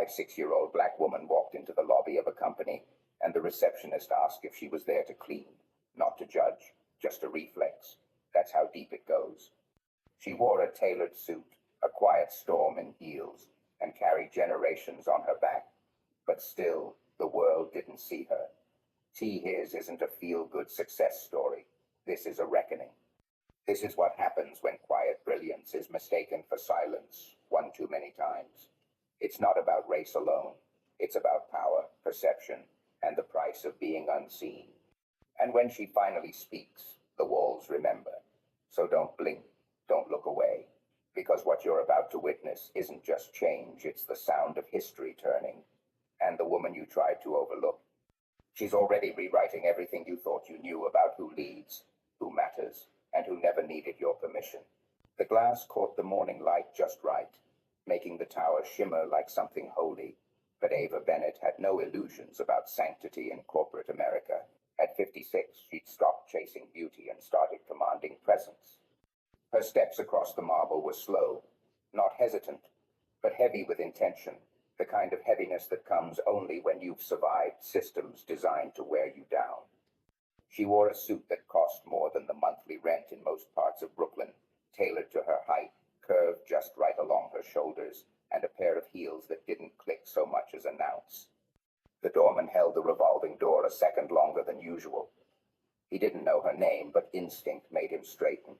5-6-year-old black woman walked into the lobby of a company, and the receptionist asked if she was there to clean, not to judge, just a reflex. That's how deep it goes. She wore a tailored suit, a quiet storm in heels, and carried generations on her back. But still, the world didn't see her. His isn't a feel-good success story. This is a reckoning. This is what happens when quiet brilliance is mistaken for silence one too many times. It's not about race alone. It's about power, perception, and the price of being unseen. And when she finally speaks, the walls remember. So don't blink, don't look away, because what you're about to witness isn't just change, it's the sound of history turning. And the woman you tried to overlook, she's already rewriting everything you thought you knew about who leads, who matters, and who never needed your permission. The glass caught the morning light just right, making the tower shimmer like something holy. But Ava Bennett had no illusions about sanctity in corporate America. At 56, she'd stopped chasing beauty and started commanding presence. Her steps across the marble were slow, not hesitant, but heavy with intention, the kind of heaviness that comes only when you've survived systems designed to wear you down. She wore a suit that cost more than the monthly rent in most parts of Brooklyn, tailored to her height, curved just right along her shoulders, and a pair of heels that didn't click so much as announce. The doorman held the revolving door a second longer than usual. He didn't know her name, but instinct made him straighten.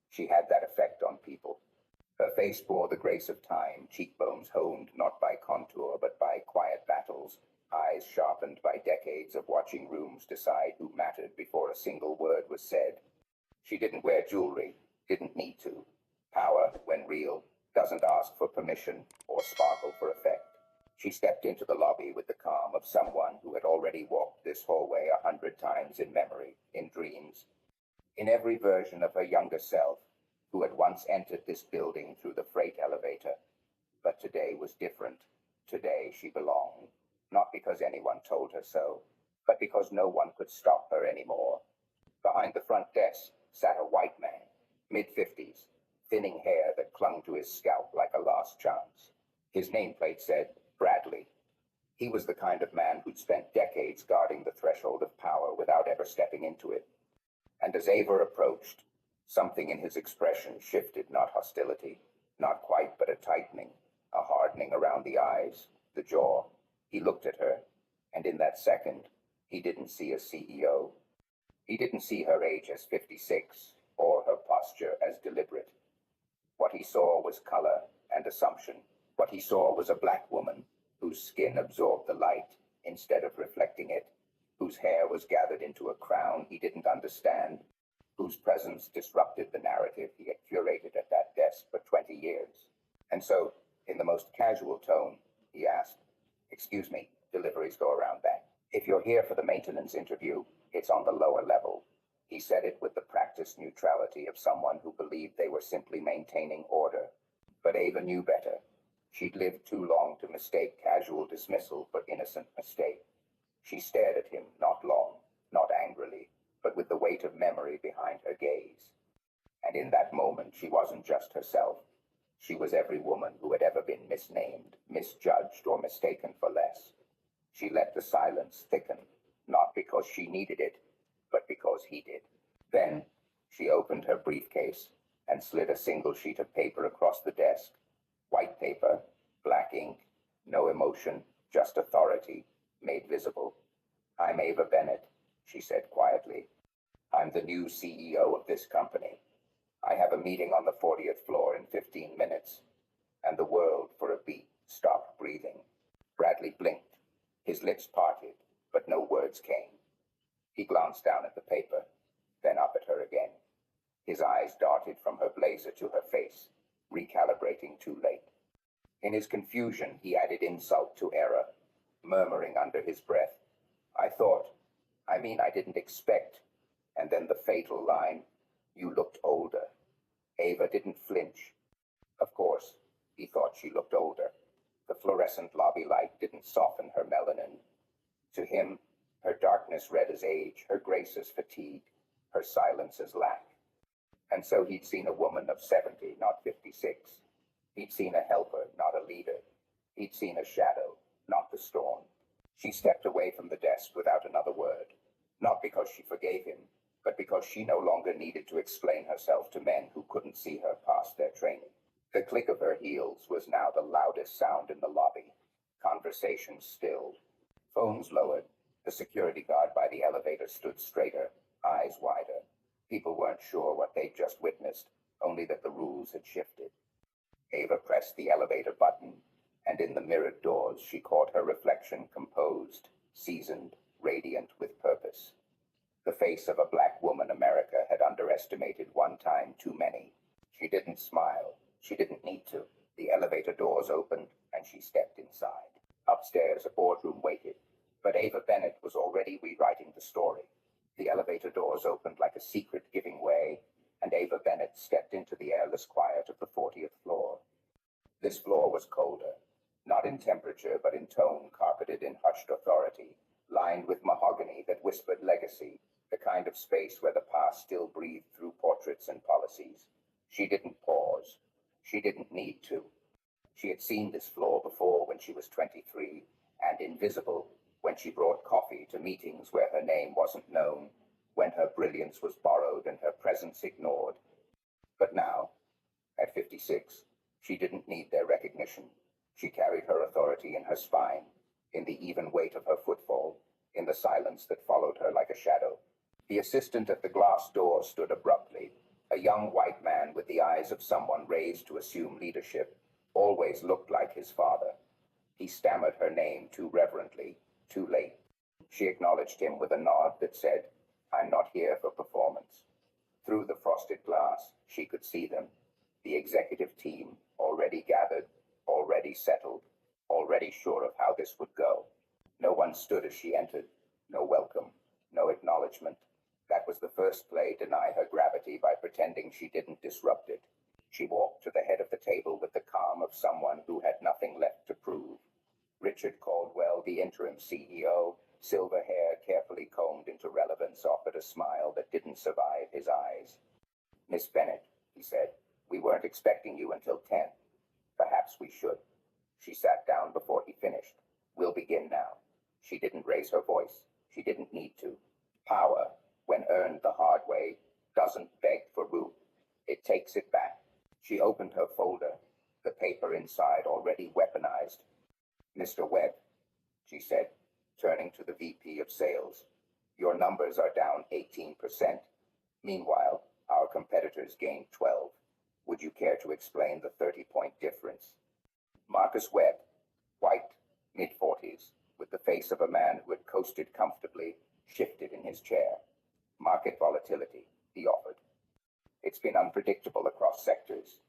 She had that effect on people. Her face bore the grace of time, cheekbones honed not by contour but by quiet battles, eyes sharpened by decades of watching rooms decide who mattered before a single word was said. She didn't wear jewelry, didn't need to. Power, when real, doesn't ask for permission or sparkle for effect. She stepped into the lobby with the calm of someone who had already walked this hallway 100 times in memory, in dreams. In every version of her younger self, who had once entered this building through the freight elevator. But today was different. Today she belonged, not because anyone told her so, but because no one could stop her anymore. Behind the front desk sat a white man, mid-50s, thinning hair that clung to his scalp like a last chance. His nameplate said, Bradley. He was the kind of man who'd spent decades guarding the threshold of power without ever stepping into it. And as Ava approached, something in his expression shifted, not hostility, not quite, but a tightening, a hardening around the eyes, the jaw. He looked at her, and in that second, he didn't see a CEO. He didn't see her age as 56, or her posture as deliberate. What he saw was color and assumption. What he saw was a black woman whose skin absorbed the light instead of reflecting it, whose hair was gathered into a crown he didn't understand, whose presence disrupted the narrative he had curated at that desk for 20 years. And so, in the most casual tone, he asked, Excuse me, deliveries go around back. If you're here for the maintenance interview, it's on the lower level. He said it with the practiced neutrality of someone who believed they were simply maintaining order. But Ava knew better. She'd lived too long to mistake casual dismissal for innocent mistake. She stared at him, not long, not angrily, but with the weight of memory behind her gaze. And in that moment, she wasn't just herself. She was every woman who had ever been misnamed, misjudged, or mistaken for less. She let the silence thicken, not because she needed it, but because he did. Then, she opened her briefcase and slid a single sheet of paper across the desk. White paper, black ink, no emotion, just authority, made visible. I'm Ava Bennett, she said quietly. I'm the new CEO of this company. I have a meeting on the 40th floor in 15 minutes. And the world, for a beat, stopped breathing. Bradley blinked. His lips parted, but no words came. He glanced down at the paper, then up at her again. His eyes darted from her blazer to her face, recalibrating too late. In his confusion, he added insult to error, murmuring under his breath, I didn't expect. And then the fatal line, you looked older. Ava didn't flinch. Of course, he thought she looked older. The fluorescent lobby light didn't soften her melanin. To him, her darkness read as age, her grace as fatigue, her silence as lack. And so he'd seen a woman of 70, not 56. He'd seen a helper, not a leader. He'd seen a shadow, not the storm. She stepped away from the desk without another word, not because she forgave him, but because she no longer needed to explain herself to men who couldn't see her past their training. The click of her heels was now the loudest sound in the lobby. Conversation stilled. Phones lowered. The security guard by the elevator stood straighter, eyes wider. People weren't sure what they'd just witnessed, only that the rules had shifted. Ava pressed the elevator button, and in the mirrored doors she caught her reflection, composed, seasoned, radiant with purpose. The face of a black woman America had underestimated one time too many. She didn't smile. She didn't need to. The elevator doors opened, and she stepped inside. Upstairs, a boardroom waited, but Ava Bennett was already rewriting the story. The elevator doors opened like a secret giving way, and Ava Bennett stepped into the airless quiet of the 40th floor. This floor was colder, not in temperature, but in tone, carpeted in hushed authority, lined with mahogany that whispered legacy, the kind of space where the past still breathed through portraits and policies. She didn't pause. She didn't need to. She had seen this floor before when she was 23, and invisible, when she brought coffee to meetings where her name wasn't known, when her brilliance was borrowed and her presence ignored. But now, at 56, she didn't need their recognition. She carried her authority in her spine, in the even weight of her footfall, in the silence that followed her like a shadow. The assistant at the glass door stood abruptly, a young white man with the eyes of someone raised to assume leadership, always looked like his father. He stammered her name too reverently, too late. She acknowledged him with a nod that said, "I'm not here for performance." Through the frosted glass, she could see them, the executive team, already gathered, already settled, already sure of how this would go. No one stood as she entered, no welcome, no acknowledgement. That was the first play deny her gravity by pretending she didn't disrupt it. She walked to the head of the table with the calm of someone who had nothing left to prove. Richard Caldwell, the interim CEO, silver hair carefully combed into relevance, offered a smile that didn't survive his eyes. "Miss Bennett," he said, "we weren't expecting you until 10. Perhaps we should." She sat down before he finished. "We'll begin now." She didn't raise her voice. She didn't need to. Power, when earned the hard way, doesn't beg for room. It takes it back. She opened her folder, the paper inside already weaponized. "Mr. Webb," she said, turning to the VP of Sales, "your numbers are down 18%. Meanwhile, our competitors gained 12. Would you care to explain the 30-point difference?" Marcus Webb, white, mid-40s, with the face of a man who had coasted comfortably, shifted in his chair. "Market volatility," he offered. "It's been unpredictable across sectors."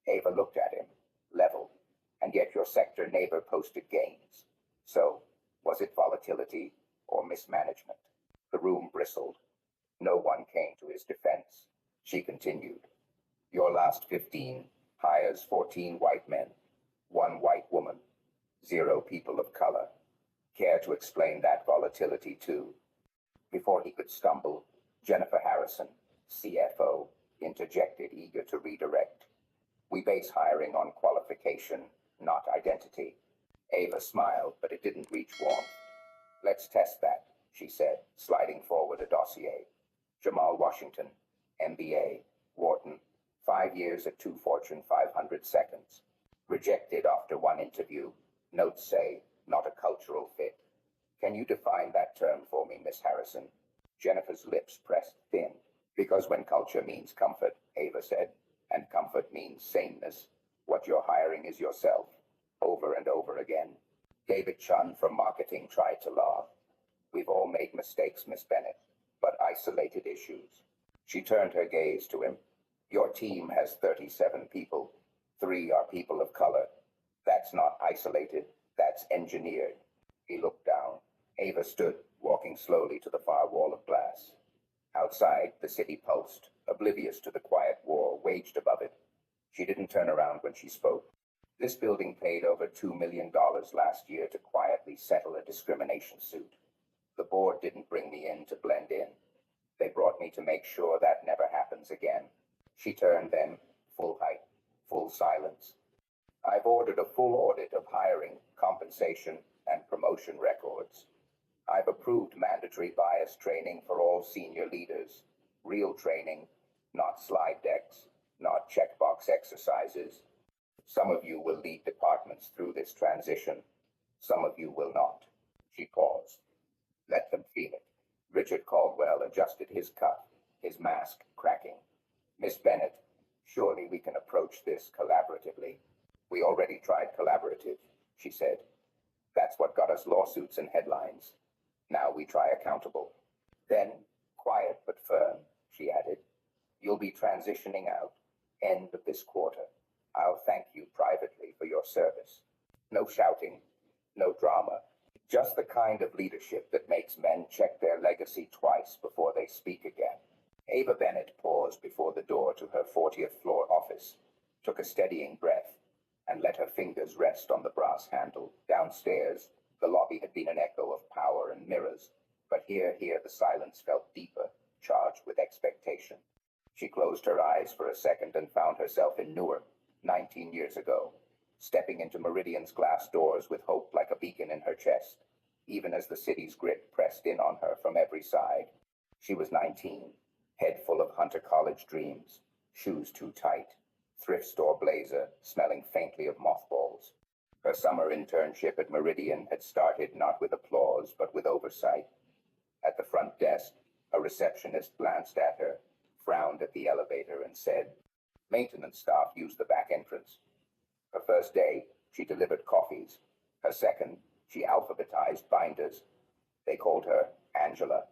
Ava looked at him, leveled, "And yet your sector neighbor posted gains. So, was it volatility or mismanagement?" The room bristled. No one came to his defense. She continued, "Your last 15 hires 14 white men, 1 white woman, 0 people of color. Care to explain that volatility too?" Before he could stumble, Jennifer Harrison, CFO, interjected, eager to redirect. "We base hiring on qualification, not identity." Ava smiled, but it didn't reach warmth. "Let's test that," she said, sliding forward a dossier. "Jamal Washington, MBA, Wharton, 5 years at 2 Fortune 500 seconds. Rejected after 1 interview. Notes say, not a cultural fit. Can you define that term for me, Miss Harrison?" Jennifer's lips pressed thin. "Because when culture means comfort," Ava said, "and comfort means sameness, what you're hiring is yourself, over and over again." David Chun from marketing tried to laugh. "We've all made mistakes, Miss Bennett, but isolated issues." She turned her gaze to him. "Your team has 37 people. 3 are people of color. That's not isolated, that's engineered." He looked down. Ava stood, walking slowly to the far wall of glass. Outside, the city pulsed, oblivious to the quiet war waged above it. She didn't turn around when she spoke. "This building paid over $2 million last year to quietly settle a discrimination suit. The board didn't bring me in to blend in. They brought me to make sure that never happens again." She turned then, full height, full silence. "I've ordered a full audit of hiring, compensation, promotion records. I've approved mandatory bias training for all senior leaders. Real training, not slide decks, not checkbox exercises. Some of you will lead departments through this transition. Some of you will not. She paused. Let them feel it. Richard Caldwell adjusted his cuff, his mask cracking. Miss Bennett, surely we can approach this collaboratively. We already tried collaborative, she said. That's what got us lawsuits and headlines. Now we try accountable. Then, quiet but firm, she added. You'll be transitioning out. End of this quarter. I'll thank you privately for your service. No shouting, no drama. Just the kind of leadership that makes men check their legacy twice before they speak again. Ava Bennett paused before the door to her 40th floor office, took a steadying breath, and let her fingers rest on the brass handle. Downstairs, the lobby had been an echo of power and mirrors, but here the silence felt deeper, charged with expectation. She closed her eyes for a second and found herself in Newark, 19 years ago, stepping into Meridian's glass doors with hope like a beacon in her chest, even as the city's grip pressed in on her from every side. She was 19, head full of Hunter College dreams, shoes too tight, thrift store blazer smelling faintly of mothballs. Her summer internship at Meridian had started not with applause but with oversight. At the front desk, a receptionist glanced at her, frowned at the elevator, and said, "Maintenance staff use the back entrance." Her first day, she delivered coffees. Her second, she alphabetized binders. They called her Angela.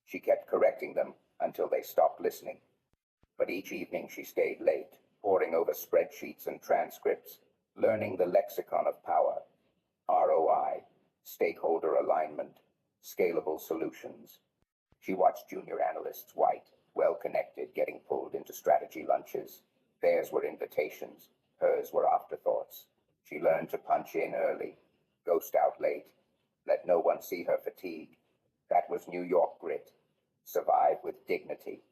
She kept correcting them until they stopped listening. But each evening she stayed late, poring over spreadsheets and transcripts, learning the lexicon of power: ROI, stakeholder alignment, scalable solutions. She watched junior analysts, white, well-connected, getting pulled into strategy lunches. Theirs were invitations, hers were afterthoughts. She learned to punch in early, ghost out late, let no one see her fatigue. That was New York grit. Survive with dignity.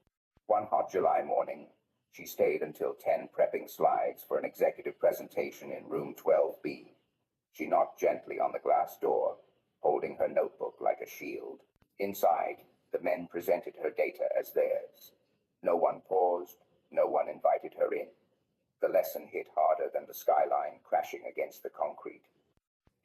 One hot July morning, she stayed until 10 prepping slides for an executive presentation in room 12B. She knocked gently on the glass door, holding her notebook like a shield. Inside, the men presented her data as theirs. No one paused, no one invited her in. The lesson hit harder than the skyline crashing against the concrete.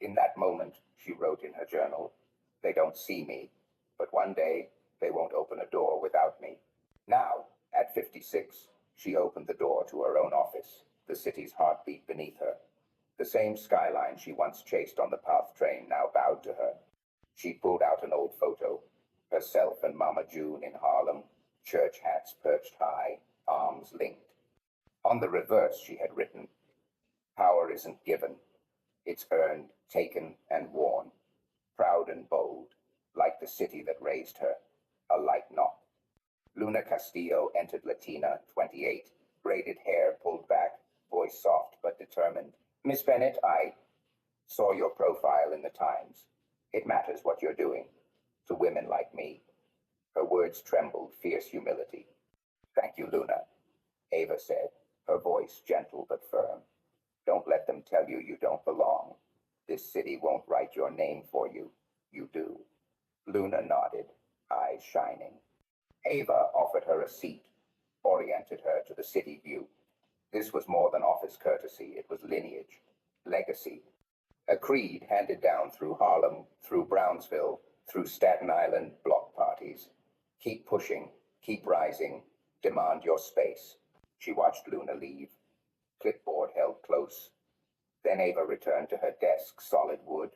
In that moment, she wrote in her journal, "They don't see me, but one day they won't open a door without me." Now, at 56, she opened the door to her own office, the city's heartbeat beneath her. The same skyline she once chased on the PATH train now bowed to her. She pulled out an old photo, herself and Mama June in Harlem, church hats perched high, arms linked. On the reverse she had written, "Power isn't given. It's earned, taken, and worn. Proud and bold, like the city that raised her, a light knot." Luna Castillo entered Latina, 28, braided hair pulled back, voice soft but determined. "Miss Bennett, I saw your profile in the Times. It matters what you're doing. To women like me." Her words trembled, fierce humility. "Thank you, Luna," Ava said, her voice gentle but firm. "Don't let them tell you you don't belong. This city won't write your name for you. You do." Luna nodded, eyes shining. Ava offered her a seat, oriented her to the city view. This was more than office courtesy, it was lineage, legacy. A creed handed down through Harlem, through Brownsville, through Staten Island block parties. Keep pushing, keep rising, demand your space. She watched Luna leave, clipboard held close. Then Ava returned to her desk, solid wood,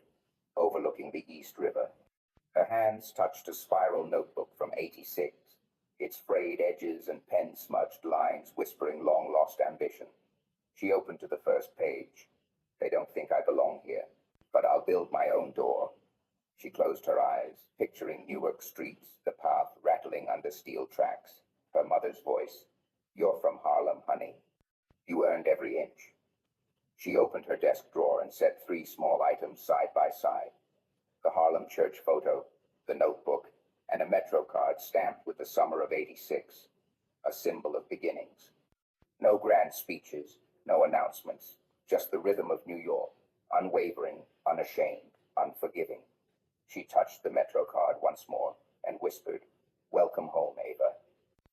overlooking the East River. Her hands touched a spiral notebook from 86, its frayed edges and pen-smudged lines whispering long-lost ambition. She opened to the first page. "They don't think I belong here, but I'll build my own door." She closed her eyes, picturing Newark streets, the path rattling under steel tracks. Her mother's voice, "You're from Harlem, honey. You earned every inch." She opened her desk drawer and set 3 small items side by side. The Harlem church photo, the notebook, and a Metro card stamped with the summer of 86, a symbol of beginnings. No grand speeches, no announcements, just the rhythm of New York, unwavering, unashamed, unforgiving. She touched the Metro card once more and whispered, "Welcome home, Ava."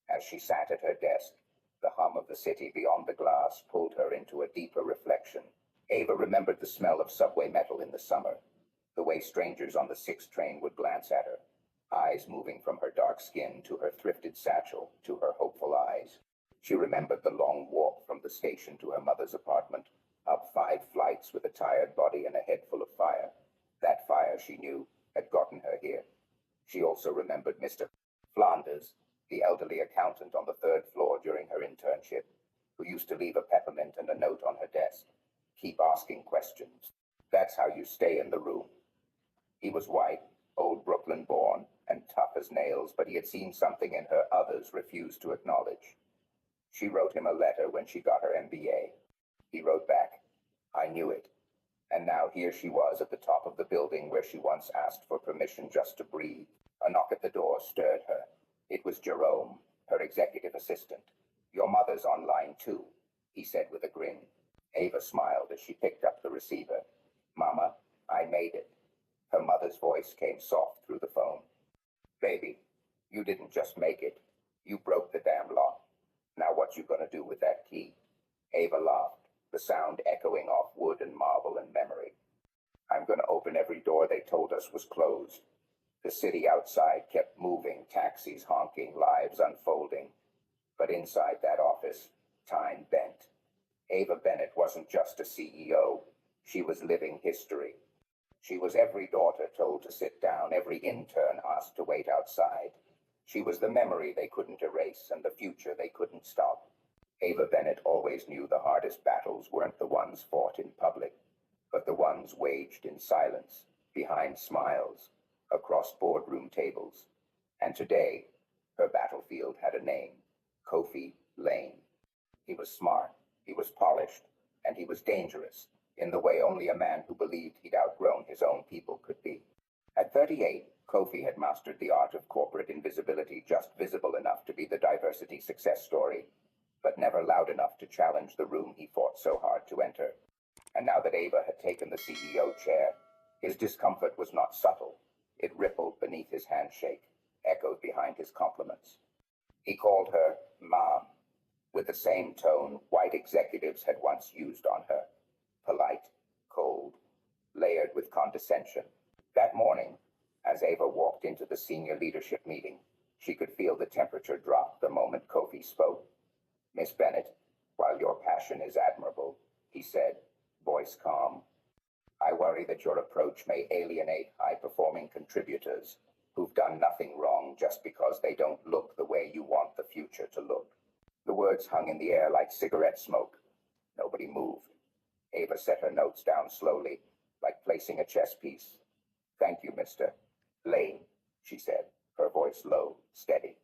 As she sat at her desk, the hum of the city beyond the glass pulled her into a deeper reflection. Ava remembered the smell of subway metal in the summer, the way strangers on the 6th train would glance at her, eyes moving from her dark skin to her thrifted satchel to her hopeful eyes. She remembered the long walk from the station to her mother's apartment, up 5 flights with a tired body and a head full of fire. That fire, she knew, had gotten her here. She also remembered Mr. Flanders, the elderly accountant on the 3rd floor during her internship, who used to leave a peppermint and a note on her desk. Keep asking questions. That's how you stay in the room. He was white, old Brooklyn born, and tough as nails, but he had seen something in her others refused to acknowledge. She wrote him a letter when she got her MBA. He wrote back, "I knew it." And now here she was at the top of the building where she once asked for permission just to breathe. A knock at the door stirred her. It was Jerome, her executive assistant. "Your mother's online too," he said with a grin. Ava smiled as she picked up the receiver. "Mama, I made it." Her mother's voice came soft through the phone. "Baby, you didn't just make it. You broke the damn lock. Now what you gonna do with that key?" Ava laughed, the sound echoing off wood and marble and memory. "I'm gonna open every door they told us was closed." The city outside kept moving, taxis honking, lives unfolding. But inside that office, time bent. Ava Bennett wasn't just a CEO. She was living history. She was every daughter told to sit down, every intern asked to wait outside. She was the memory they couldn't erase and the future they couldn't stop. Ava Bennett always knew the hardest battles weren't the ones fought in public, but the ones waged in silence, behind smiles, across boardroom tables. And today, her battlefield had a name: Kofi Lane. He was smart, he was polished, and he was dangerous, in the way only a man who believed he'd outgrown his own people could be. At 38, Kofi had mastered the art of corporate invisibility, just visible enough to be the diversity success story, but never loud enough to challenge the room he fought so hard to enter. And now that Ava had taken the CEO chair, his discomfort was not subtle. It rippled beneath his handshake, echoed behind his compliments. He called her Mom, with the same tone white executives had once used on her. Polite, cold, layered with condescension. That morning, as Ava walked into the senior leadership meeting, she could feel the temperature drop the moment Kofi spoke. "Miss Bennett, while your passion is admirable," he said, voice calm, "I worry that your approach may alienate high-performing contributors who've done nothing wrong just because they don't look the way you want the future to look." The words hung in the air like cigarette smoke. Nobody moved. Ava set her notes down slowly, like placing a chess piece. "Thank you, Mr. Lane," she said, her voice low, steady.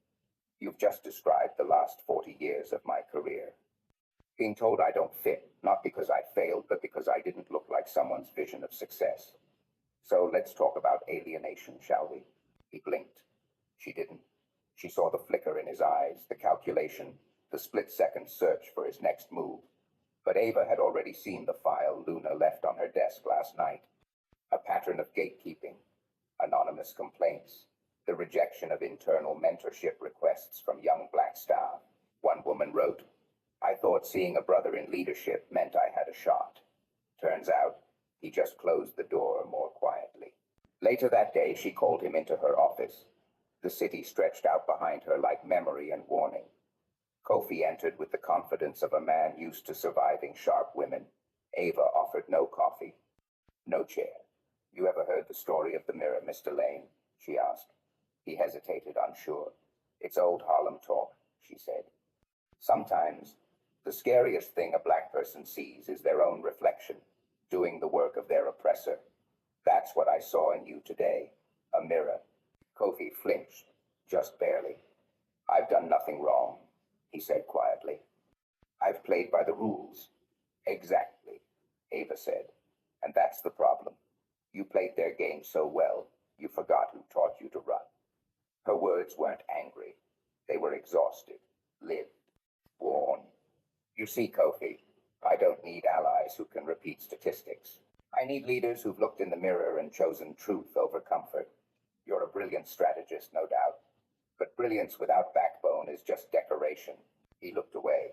"You've just described the last 40 years of my career. Being told I don't fit, not because I failed, but because I didn't look like someone's vision of success. So let's talk about alienation, shall we?" He blinked. She didn't. She saw the flicker in his eyes, the calculation, the split-second search for his next move. But Ava had already seen the file Luna left on her desk last night. A pattern of gatekeeping, anonymous complaints, the rejection of internal mentorship requests from young black staff. One woman wrote, "I thought seeing a brother in leadership meant I had a shot. Turns out, he just closed the door more quietly." Later that day, she called him into her office. The city stretched out behind her like memory and warning. Kofi entered with the confidence of a man used to surviving sharp women. Ava offered no coffee, no chair. "You ever heard the story of the mirror, Mr. Lane?" she asked. He hesitated, unsure. "It's old Harlem talk," she said. "Sometimes, the scariest thing a black person sees is their own reflection, doing the work of their oppressor. That's what I saw in you today, a mirror." Kofi flinched, just barely. "I've done nothing wrong," he said quietly. "I've played by the rules." "Exactly," Ava said. "And that's the problem. You played their game so well, you forgot who taught you to run." Her words weren't angry. They were exhausted, lived, worn. "You see, Kofi, I don't need allies who can repeat statistics. I need leaders who've looked in the mirror and chosen truth over comfort. You're a brilliant strategist, no doubt. But brilliance without backbone is just decoration. He looked away.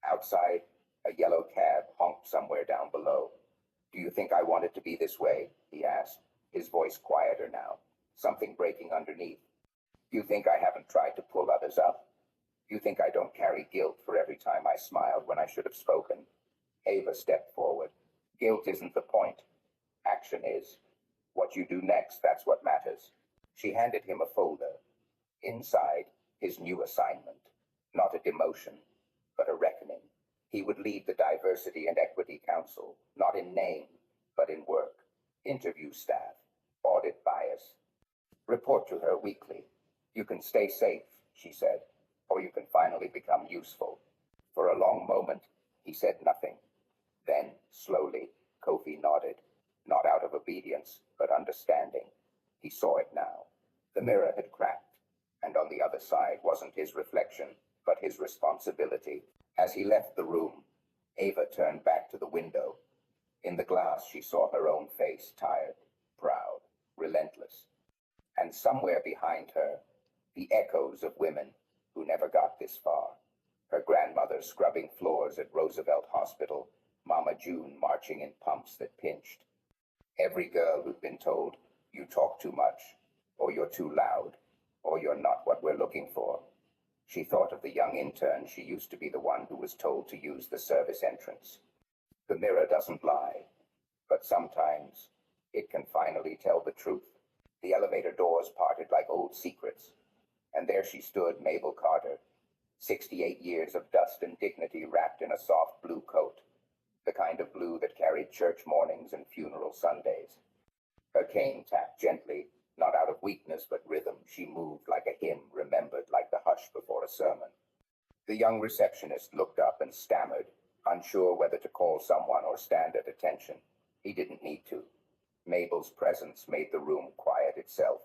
Outside, a yellow cab honked somewhere down below. Do you think I want it to be this way? He asked, his voice quieter now, something breaking underneath. You think I haven't tried to pull others up? You think I don't carry guilt for every time I smiled when I should have spoken? Ava stepped forward. Guilt isn't the point. Action is. What you do next, that's what matters. She handed him a folder. Inside, his new assignment. Not a demotion, but a reckoning. He would lead the Diversity and Equity Council, not in name, but in work. Interview staff. Audit bias. Report to her weekly. You can stay safe, she said, or you can finally become useful. For a long moment, he said nothing. Then, slowly, Kofi nodded, not out of obedience, but understanding. He saw it now. The mirror had cracked, and on the other side wasn't his reflection, but his responsibility. As he left the room, Ava turned back to the window. In the glass, she saw her own face, tired, proud, relentless. And somewhere behind her, the echoes of women who never got this far. Her grandmother scrubbing floors at Roosevelt Hospital, Mama June marching in pumps that pinched. Every girl who'd been told, you talk too much, or you're too loud, or you're not what we're looking for. She thought of the young intern she used to be the one who was told to use the service entrance. The mirror doesn't lie, but sometimes it can finally tell the truth. The elevator doors parted like old secrets, and there she stood, Mabel Carter, 68 years of dust and dignity wrapped in a soft blue coat, the kind of blue that carried church mornings and funeral Sundays. Her cane tapped gently, not out of weakness but rhythm. She moved like a hymn, remembered like the hush before a sermon. The young receptionist looked up and stammered, unsure whether to call someone or stand at attention. He didn't need to. Mabel's presence made the room quiet itself.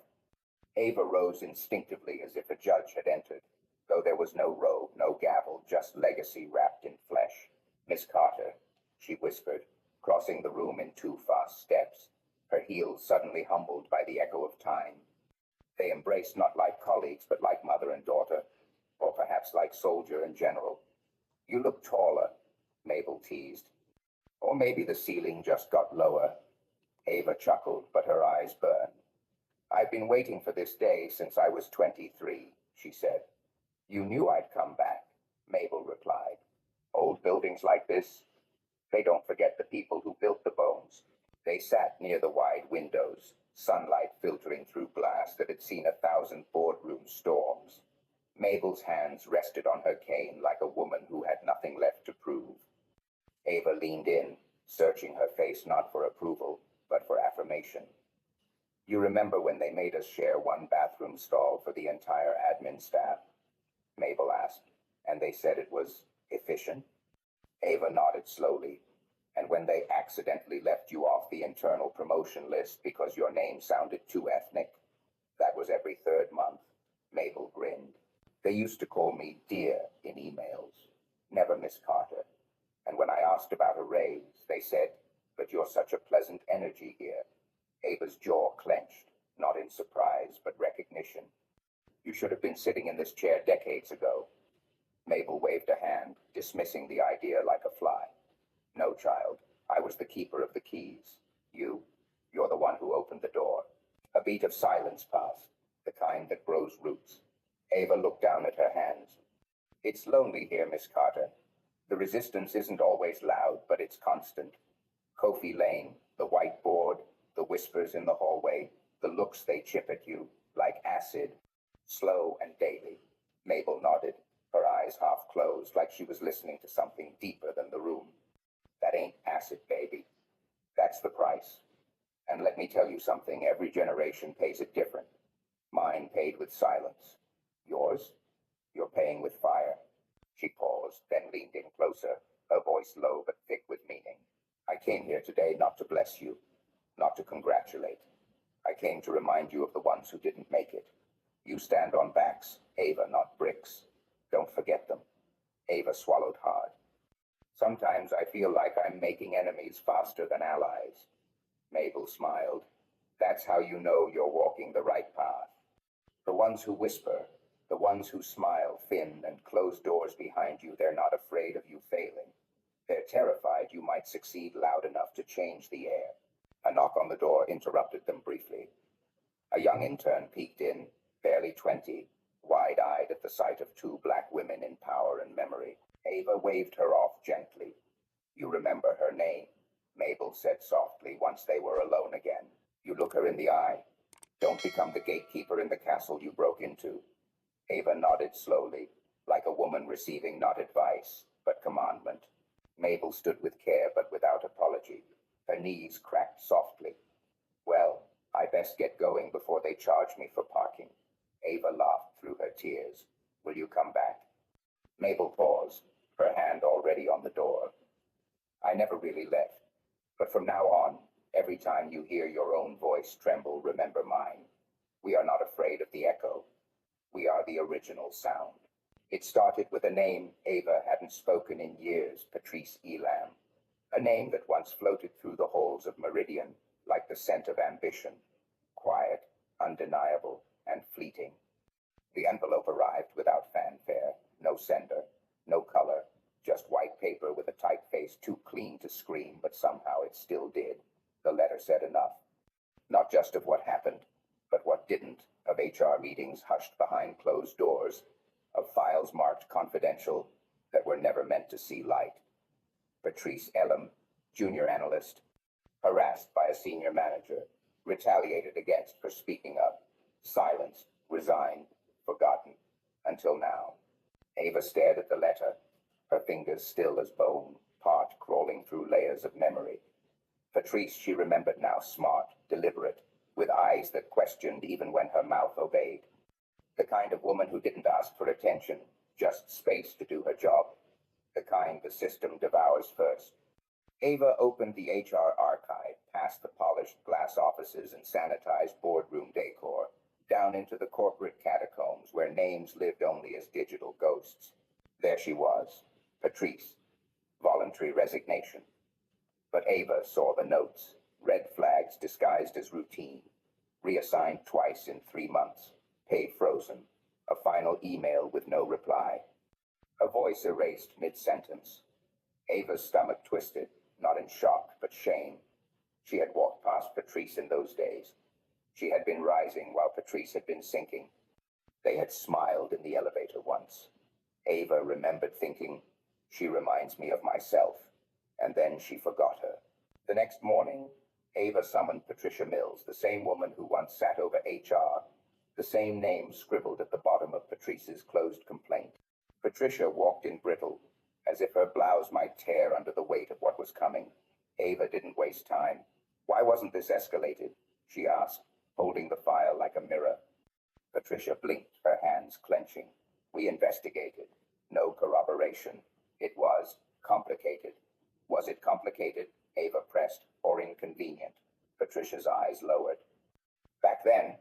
Ava rose instinctively as if a judge had entered, though there was no robe, no gavel, just legacy wrapped in flesh. Miss Carter, she whispered, crossing the room in 2 fast steps, her heels suddenly humbled by the echo of time. They embraced not like colleagues, but like mother and daughter, or perhaps like soldier and general. You look taller, Mabel teased. Or maybe the ceiling just got lower. Ava chuckled, but her eyes burned. I've been waiting for this day since I was 23, she said. You knew I'd come back, Mabel replied. Old buildings like this, they don't forget the people who built the bones. They sat near the wide windows, sunlight filtering through glass that had seen 1,000 boardroom storms. Mabel's hands rested on her cane like a woman who had nothing left to prove. Ava leaned in, searching her face not for approval, but for affirmation. You remember when they made us share one bathroom stall for the entire admin staff? Mabel asked, and they said it was efficient? Ava nodded slowly. And when they accidentally left you off the internal promotion list because your name sounded too ethnic? That was every 3rd month. Mabel grinned. They used to call me dear in emails, never Miss Carter. And when I asked about a raise, they said, but you're such a pleasant energy here. Ava's jaw clenched, not in surprise, but recognition. You should have been sitting in this chair decades ago. Mabel waved a hand, dismissing the idea like a fly. No, child, I was the keeper of the keys. You're the one who opened the door. A beat of silence passed, the kind that grows roots. Ava looked down at her hands. It's lonely here, Miss Carter. The resistance isn't always loud, but it's constant. Kofi Lane, the whiteboard, the whispers in the hallway, the looks they chip at you, like acid, slow and daily. Mabel nodded, her eyes half closed, like she was listening to something deeper than the room. That ain't acid, baby. That's the price. And let me tell you something, every generation pays it different. Mine paid with silence. Yours? You're paying with fire. She paused, then leaned in closer, her voice low but thick with meaning. I came here today not to bless you, not to congratulate. I came to remind you of the ones who didn't make it. You stand on backs, Ava, not bricks. Don't forget them. Ava swallowed hard. Sometimes I feel like I'm making enemies faster than allies. Mabel smiled. That's how you know you're walking the right path. The ones who whisper, the ones who smile thin and close doors behind you, they're not afraid of you failing. They're terrified you might succeed loud enough to change the air. A knock on the door interrupted them briefly. A young intern peeked in, barely 20, wide-eyed at the sight of two black women in power and memory. Ava waved her off gently. You remember her name, Mabel said softly once they were alone again. You look her in the eye. Don't become the gatekeeper in the castle you broke into. Ava nodded slowly, like a woman receiving not advice, but commandment. Mabel stood with care but without apology. Her knees cracked softly. Well, I best get going before they charge me for parking. Ava laughed through her tears. Will you come back? Mabel paused, her hand already on the door. I never really left, but from now on, every time you hear your own voice tremble, remember mine. We are not afraid of the echo. We are the original sound. It started with a name Ava hadn't spoken in years, Patrice Elam. A name that once floated through the halls of Meridian like the scent of ambition. Quiet, undeniable, and fleeting. The envelope arrived without fanfare. No sender, no color, just white paper with a typeface too clean to scream, but somehow it still did. The letter said enough. Not just of what happened, but what didn't, of HR meetings hushed behind closed doors, of files marked confidential that were never meant to see light. Patrice Elam, junior analyst, harassed by a senior manager, retaliated against for speaking up, silenced, resigned, forgotten, until now. Ava stared at the letter, her fingers still as bone, part crawling through layers of memory. Patrice, she remembered now, smart, deliberate, with eyes that questioned even when her mouth obeyed. The kind of woman who didn't ask for attention, just space to do her job. The kind the system devours first. Ava opened the HR archive, past the polished glass offices and sanitized boardroom decor, down into the corporate catacombs where names lived only as digital ghosts. There she was, Patrice, voluntary resignation. But Ava saw the notes, red flags disguised as routine, reassigned twice in 3 months, pay frozen, a final email with no reply. A voice erased mid-sentence. Ava's stomach twisted, not in shock, but shame. She had walked past Patrice in those days. She had been rising while Patrice had been sinking. They had smiled in the elevator once. Ava remembered thinking, she reminds me of myself, and then she forgot her. The next morning, Ava summoned Patricia Mills, the same woman who once sat over HR, the same name scribbled at the bottom of Patrice's closed complaint. Patricia walked in brittle, as if her blouse might tear under the weight of what was coming. Ava didn't waste time. Why wasn't this escalated? She asked, holding the file like a mirror. Patricia blinked, her hands clenching. We investigated. No corroboration. It was complicated. Was it complicated? Ava pressed, or inconvenient? Patricia's eyes lowered. Back then,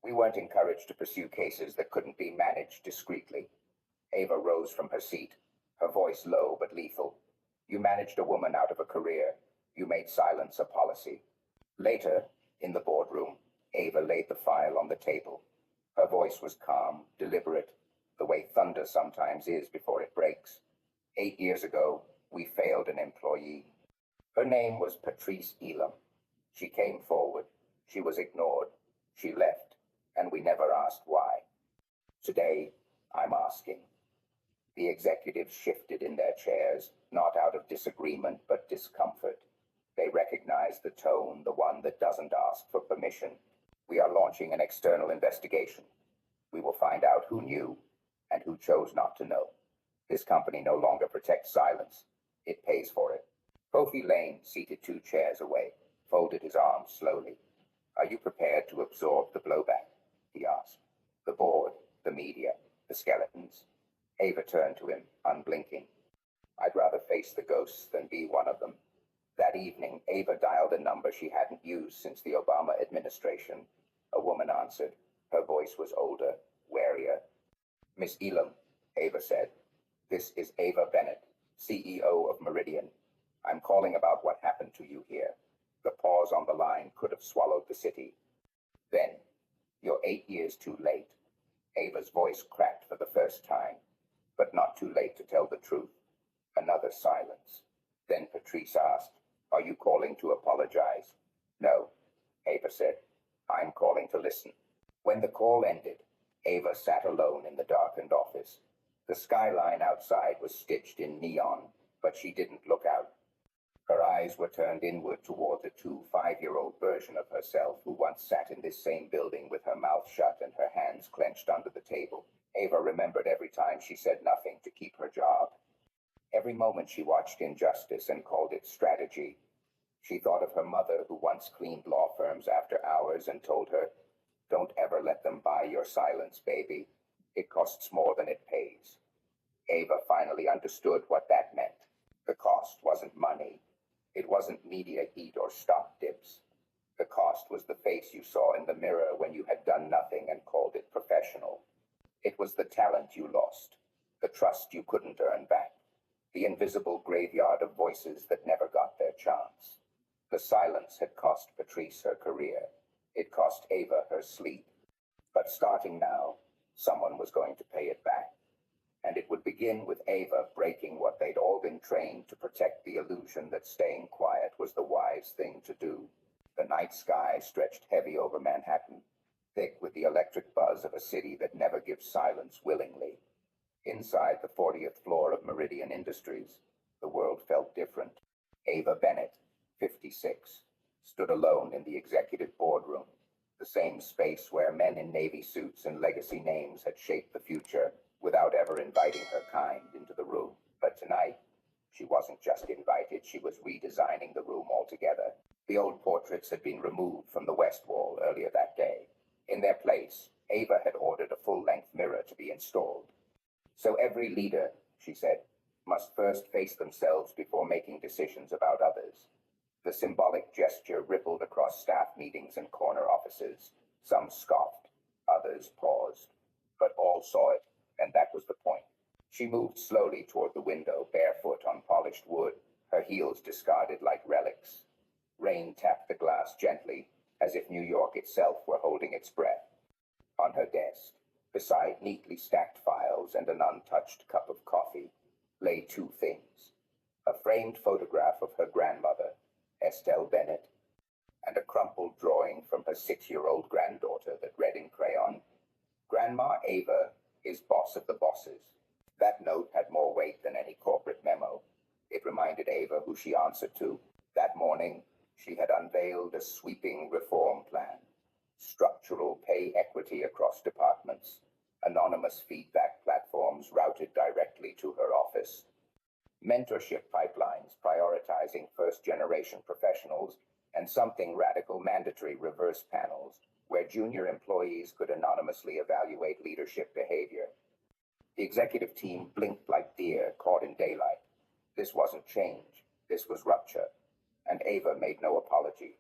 we weren't encouraged to pursue cases that couldn't be managed discreetly. Ava rose from her seat, her voice low but lethal. You managed a woman out of a career. You made silence a policy. Later, in the boardroom, Ava laid the file on the table. Her voice was calm, deliberate, the way thunder sometimes is before it breaks. 8 years ago, we failed an employee. Her name was Patrice Elam. She came forward. She was ignored. She left, and we never asked why. Today, I'm asking. The executives shifted in their chairs, not out of disagreement, but discomfort. They recognized the tone, the one that doesn't ask for permission. We are launching an external investigation. We will find out who knew and who chose not to know. This company no longer protects silence. It pays for it. Kofi Lane, seated 2 chairs away, folded his arms slowly. Are you prepared to absorb the blowback? He asked. The board, the media, the skeletons. Ava turned to him, unblinking. I'd rather face the ghosts than be one of them. That evening, Ava dialed a number she hadn't used since the Obama administration. A woman answered. Her voice was older, warier. Miss Elam, Ava said. This is Ava Bennett. CEO of Meridian. I'm calling about what happened to you here. The pause on the line could have swallowed the city. Then, you're 8 years too late. Ava's voice cracked for the first time, but not too late to tell the truth. Another silence. Then Patrice asked, "Are you calling to apologize?" "No," Ava said. "I'm calling to listen." When the call ended, Ava sat alone in the darkened office. The skyline outside was stitched in neon, but she didn't look out. Her eyes were turned inward toward the 5-year-old version of herself who once sat in this same building with her mouth shut and her hands clenched under the table. Ava remembered every time she said nothing to keep her job. Every moment she watched injustice and called it strategy. She thought of her mother who once cleaned law firms after hours and told her, "Don't ever let them buy your silence, baby. It costs more than it pays." Ava finally understood what that meant. The cost wasn't money. It wasn't media heat or stock dips. The cost was the face you saw in the mirror when you had done nothing and called it professional. It was the talent you lost, the trust you couldn't earn back, the invisible graveyard of voices that never got their chance. The silence had cost Patrice her career. It cost Ava her sleep. But starting now, someone was going to pay it back. And it would begin with Ava breaking what they'd all been trained to protect the illusion that staying quiet was the wise thing to do. The night sky stretched heavy over Manhattan, thick with the electric buzz of a city that never gives silence willingly. Inside the 40th floor of Meridian Industries, the world felt different. Ava Bennett, 56, stood alone in the executive boardroom, the same space where men in navy suits and legacy names had shaped the future without ever inviting her kind into the room. But tonight, she wasn't just invited, she was redesigning the room altogether. The old portraits had been removed from the west wall earlier that day. In their place, Ava had ordered a full-length mirror to be installed. "So every leader," she said, "must first face themselves before making decisions about others." The symbolic gesture rippled across staff meetings and corner offices. Some scoffed, others paused, but all saw it, and that was the point. She moved slowly toward the window, barefoot on polished wood, her heels discarded like relics. Rain tapped the glass gently, as if New York itself were holding its breath. On her desk, beside neatly stacked files and an untouched cup of coffee, lay two things: a framed photograph of her grandmother, Estelle Bennett, and a crumpled drawing from her 6-year-old granddaughter that read in crayon, "Grandma Ava is boss of the bosses." That note had more weight than any corporate memo. It reminded Ava who she answered to. That morning, she had unveiled a sweeping reform plan: structural pay equity across departments, anonymous feedback platforms routed directly to her office, mentorship pipelines prioritizing first-generation professionals, and something radical: mandatory reverse panels where junior employees could anonymously evaluate leadership behavior. The executive team blinked like deer caught in daylight. This wasn't change, this was rupture, and Ava made no apology.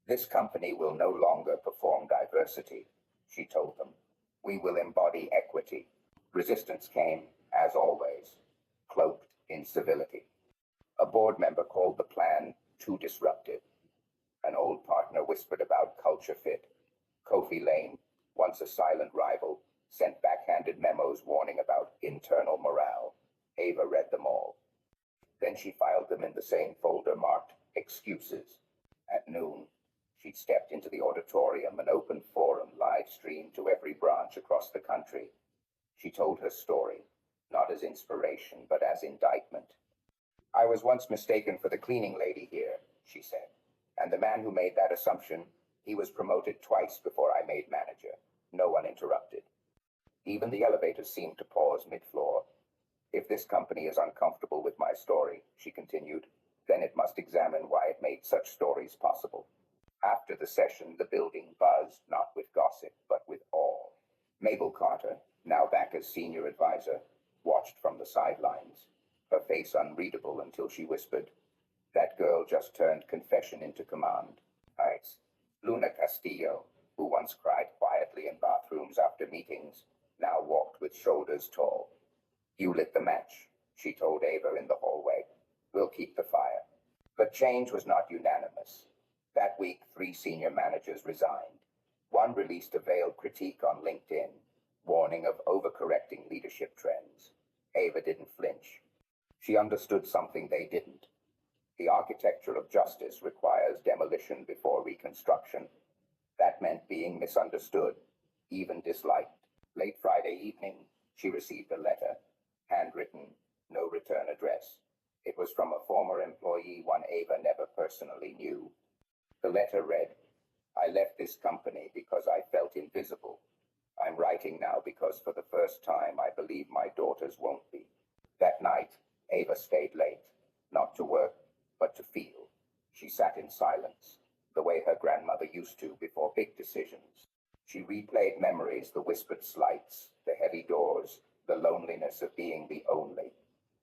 "This company will no longer perform diversity," she told them. "We will embody equity." Resistance came, as always, cloaked in civility. A board member called the plan too disruptive. An old partner whispered about culture fit. Kofi Lane, once a silent rival, sent backhanded memos warning about internal morale. Ava read them all. Then she filed them in the same folder marked excuses. At noon, she stepped into the auditorium, an open forum live-streamed to every branch across the country. She told her story, not as inspiration, but as indictment. "I was once mistaken for the cleaning lady here," she said. "And the man who made that assumption, he was promoted twice before I made manager." No one interrupted. Even the elevators seemed to pause mid-floor. "If this company is uncomfortable with my story," she continued, "then it must examine why it made such stories possible." After the session, the building buzzed, not with gossip, but with awe. Mabel Carter, now back as senior advisor, watched from the sidelines, her face unreadable until she whispered, "That girl just turned confession into command." Nice. Luna Castillo, who once cried quietly in bathrooms after meetings, now walked with shoulders tall. "You lit the match," she told Ava in the hallway. We'll keep the fire. But change was not unanimous. That week, 3 senior managers resigned. One released a veiled critique on LinkedIn, warning of overcorrecting leadership trends. Ava didn't flinch. She understood something they didn't. The architecture of justice requires demolition before reconstruction. That meant being misunderstood, even disliked. Late Friday evening, she received a letter, handwritten, no return address. It was from a former employee one Ava never personally knew. The letter read, I left this company because I felt invisible. I'm writing now because for the first time I believe my daughters won't be. That night, Ava stayed late, not to work, but to feel. She sat in silence, the way her grandmother used to before big decisions. She replayed memories, the whispered slights, the heavy doors, the loneliness of being the only.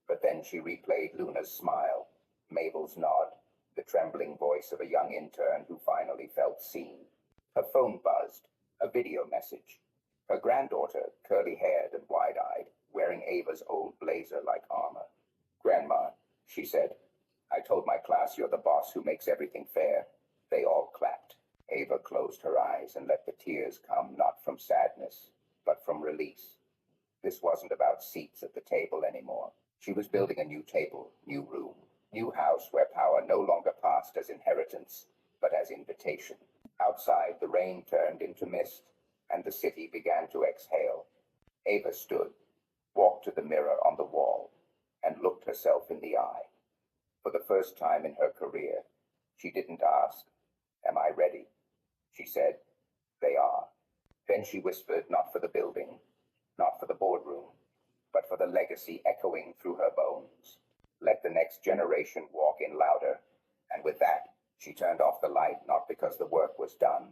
But then she replayed Luna's smile, Mabel's nod, the trembling voice of a young intern who finally felt seen. Her phone buzzed, a video message. Her granddaughter, curly-haired and wide-eyed, wearing Ava's old blazer like armor. Grandma, she said, I told my class you're the boss who makes everything fair. They all clapped. Ava closed her eyes and let the tears come not from sadness, but from release. This wasn't about seats at the table anymore. She was building a new table, new room, new house where power no longer passed as inheritance, but as invitation. Outside, the rain turned into mist, and the city began to exhale. Ava stood, walked to the mirror on the wall, and looked herself in the eye. For the first time in her career, she didn't ask, Am I ready? She said, They are. Then she whispered, not for the building, not for the boardroom, but for the legacy echoing through her bones. Let the next generation walk in louder. And with that, she turned off the light, not because the work was done,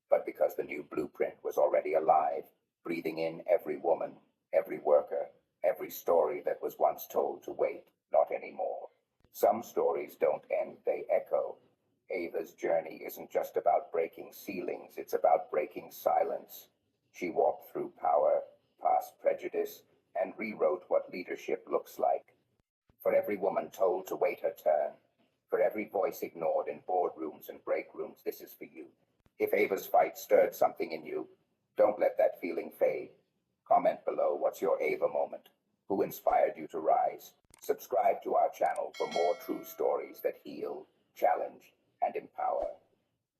but because the new blueprint was already alive, breathing in every woman, every worker, every story that was once told to wait, not anymore. Some stories don't end, they echo. Ava's journey isn't just about breaking ceilings, it's about breaking silence. She walked through power, past prejudice, and rewrote what leadership looks like. For every woman told to wait her turn, for every voice ignored in boardrooms and break rooms, this is for you. If Ava's fight stirred something in you, don't let that feeling fade. Comment below, what's your Ava moment? Who inspired you to rise? Subscribe to our channel for more true stories that heal, challenge, and empower.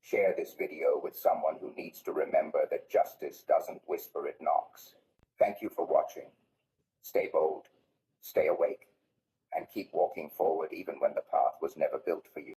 Share this video with someone who needs to remember that justice doesn't whisper, it knocks. Thank you for watching. Stay bold, stay awake, and keep walking forward even when the path was never built for you.